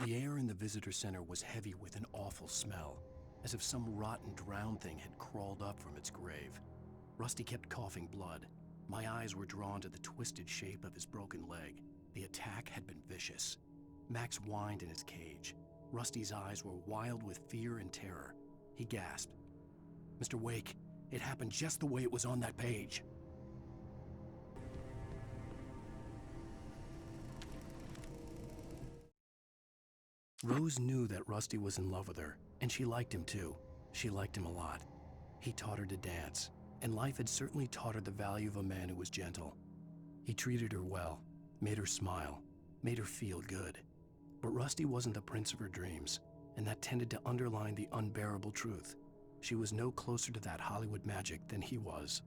The air in the visitor center was heavy with an awful smell, as if some rotten drowned thing had crawled up from its grave. Rusty kept coughing blood. My eyes were drawn to the twisted shape of his broken leg. The attack had been vicious. Max whined in his cage. Rusty's eyes were wild with fear and terror. He gasped. "Mr. Wake, it happened just the way it was on that page." Rose knew that Rusty was in love with her, and she liked him too. She liked him a lot. He taught her to dance, and life had certainly taught her the value of a man who was gentle. He treated her well, made her smile, made her feel good. But Rusty wasn't the prince of her dreams, and that tended to underline the unbearable truth. She was no closer to that Hollywood magic than he was.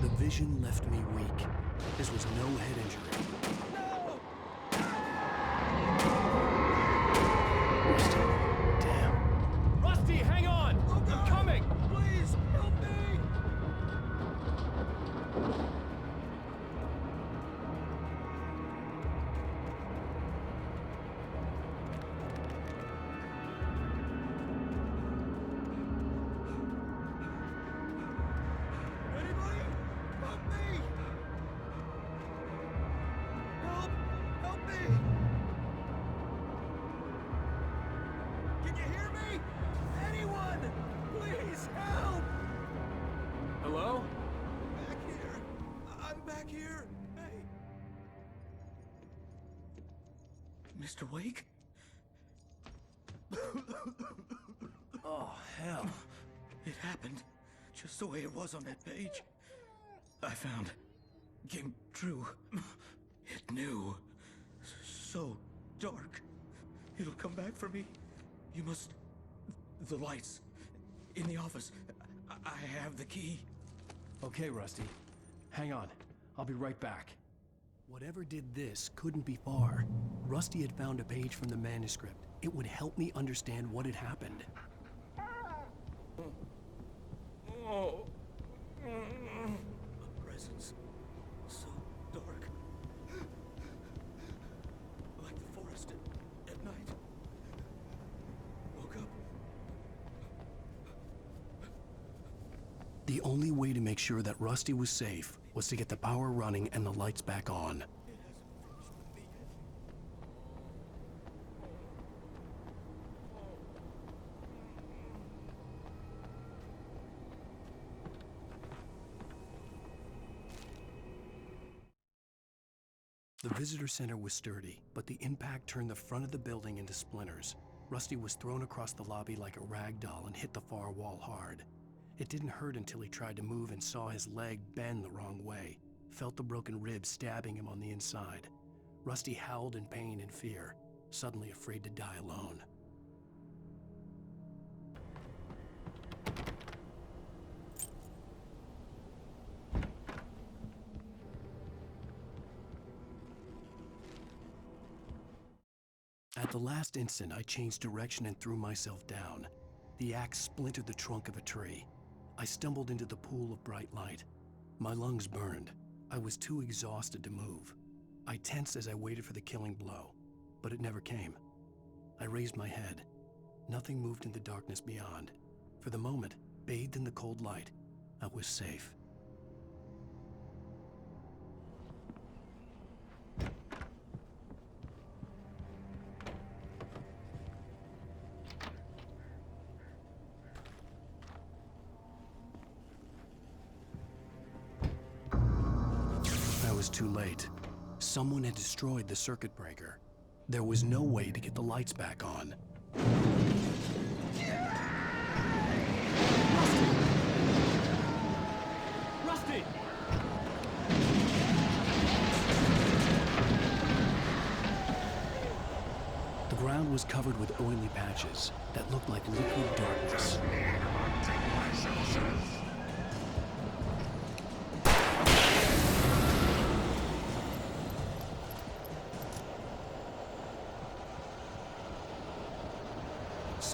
The vision left me weak. This was no head injury. Rusty, damn. Rusty, hang on! I'm coming! Please, help me! Anybody? Help me! Help! Help me! Can you hear me? Anyone! Please help! Hello? Back here. I'm back here. Hey. Mr. Wake? Oh, hell. It happened just the way it was on that page. I found. Came true. It knew. So dark. It'll come back for me. You must... The lights. In the office. I have the key. Okay, Rusty. Hang on. I'll be right back. Whatever did this couldn't be far. Rusty had found a page from the manuscript. It would help me understand what had happened. A presence. So dark. Like the forest at night. Woke up. The only way to make sure that Rusty was safe was to get the power running and the lights back on. It hasn't finished with me yet. The visitor center was sturdy, but the impact turned the front of the building into splinters. Rusty was thrown across the lobby like a rag doll and hit the far wall hard. It didn't hurt until he tried to move and saw his leg bend the wrong way, felt the broken ribs stabbing him on the inside. Rusty howled in pain and fear, suddenly afraid to die alone. At the last instant, I changed direction and threw myself down. The axe splintered the trunk of a tree. I stumbled into the pool of bright light. My lungs burned. I was too exhausted to move. I tensed as I waited for the killing blow, but it never came. I raised my head. Nothing moved in the darkness beyond. For the moment, bathed in the cold light, I was safe. I was too late. Someone had destroyed the circuit breaker. There was no way to get the lights back on. Rusty! The ground was covered with oily patches that looked like liquid darkness.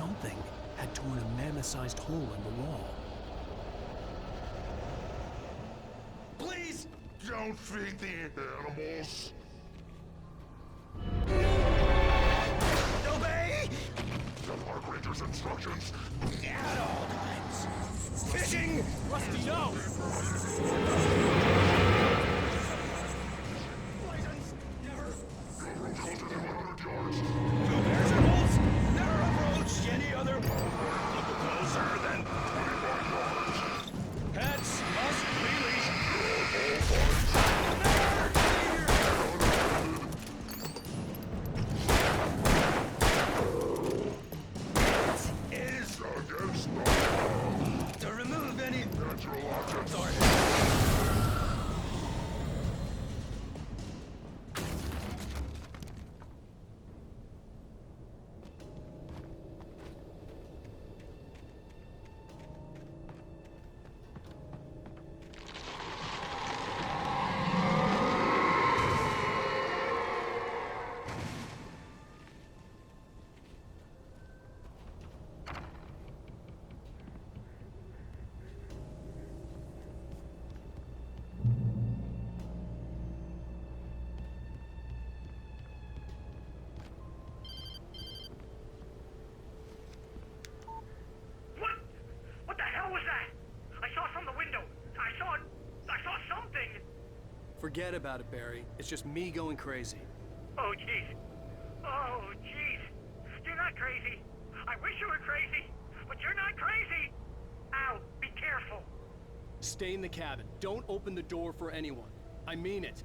something had torn a mammoth-sized hole in the wall. Please! Don't feed the animals! Obey! The park ranger's instructions! At all times. Fishing! Rusty, no! Poisons! Never. Approach closer than 100 yards! No bears or wolves! Never approach any other. Closer than 25 yards! pets must be leashed. Is Against the law! to remove any Natural objects! What the hell was that? I saw from the window. I saw something. Forget about it, Barry. It's just me going crazy. Oh, jeez. Oh, jeez. You're not crazy. I wish you were crazy, but you're not crazy. Ow, be careful. Stay in the cabin. Don't open the door for anyone. I mean it.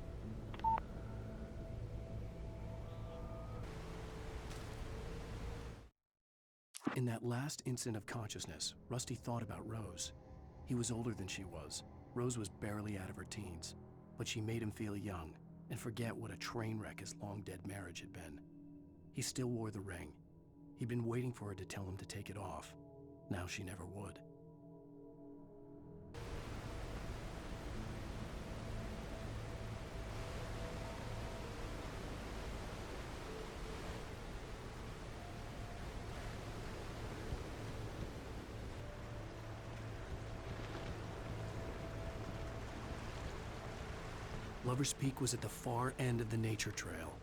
In that last instant of consciousness, Rusty thought about Rose. He was older than she was. Rose was barely out of her teens, but she made him feel young and forget what a train wreck his long-dead marriage had been. He still wore the ring. He'd been waiting for her to tell him to take it off. Now she never would. Lover's Peak was at the far end of the nature trail.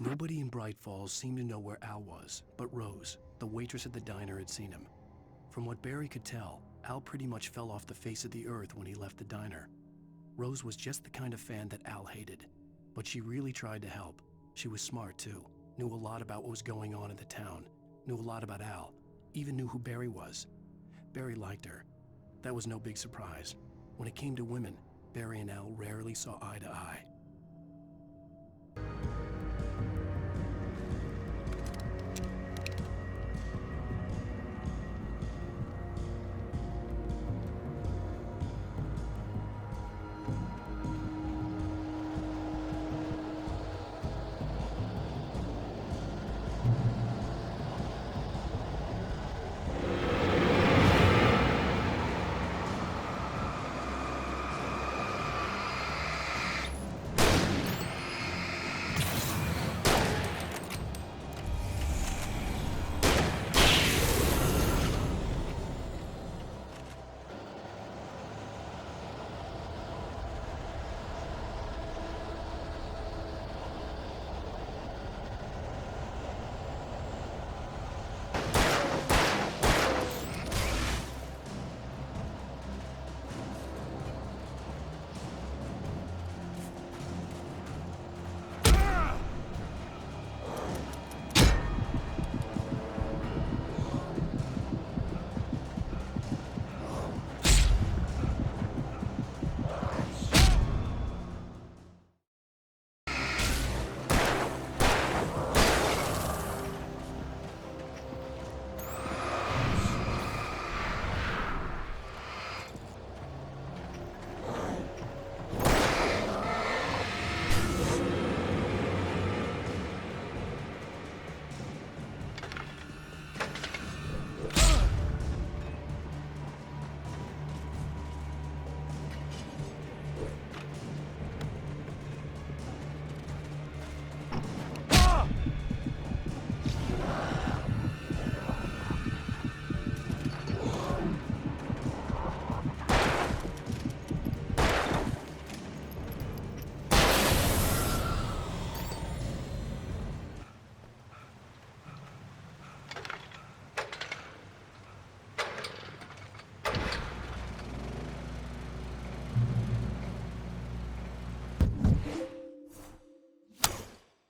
Nobody in Bright Falls seemed to know where Al was, but Rose, the waitress at the diner, had seen him. From what Barry could tell, Al pretty much fell off the face of the earth when he left the diner. Rose was just the kind of fan that Al hated, but she really tried to help. She was smart too, knew a lot about what was going on in the town, knew a lot about Al, even knew who Barry was. Barry liked her. That was no big surprise. When it came to women, Barry and Al rarely saw eye to eye.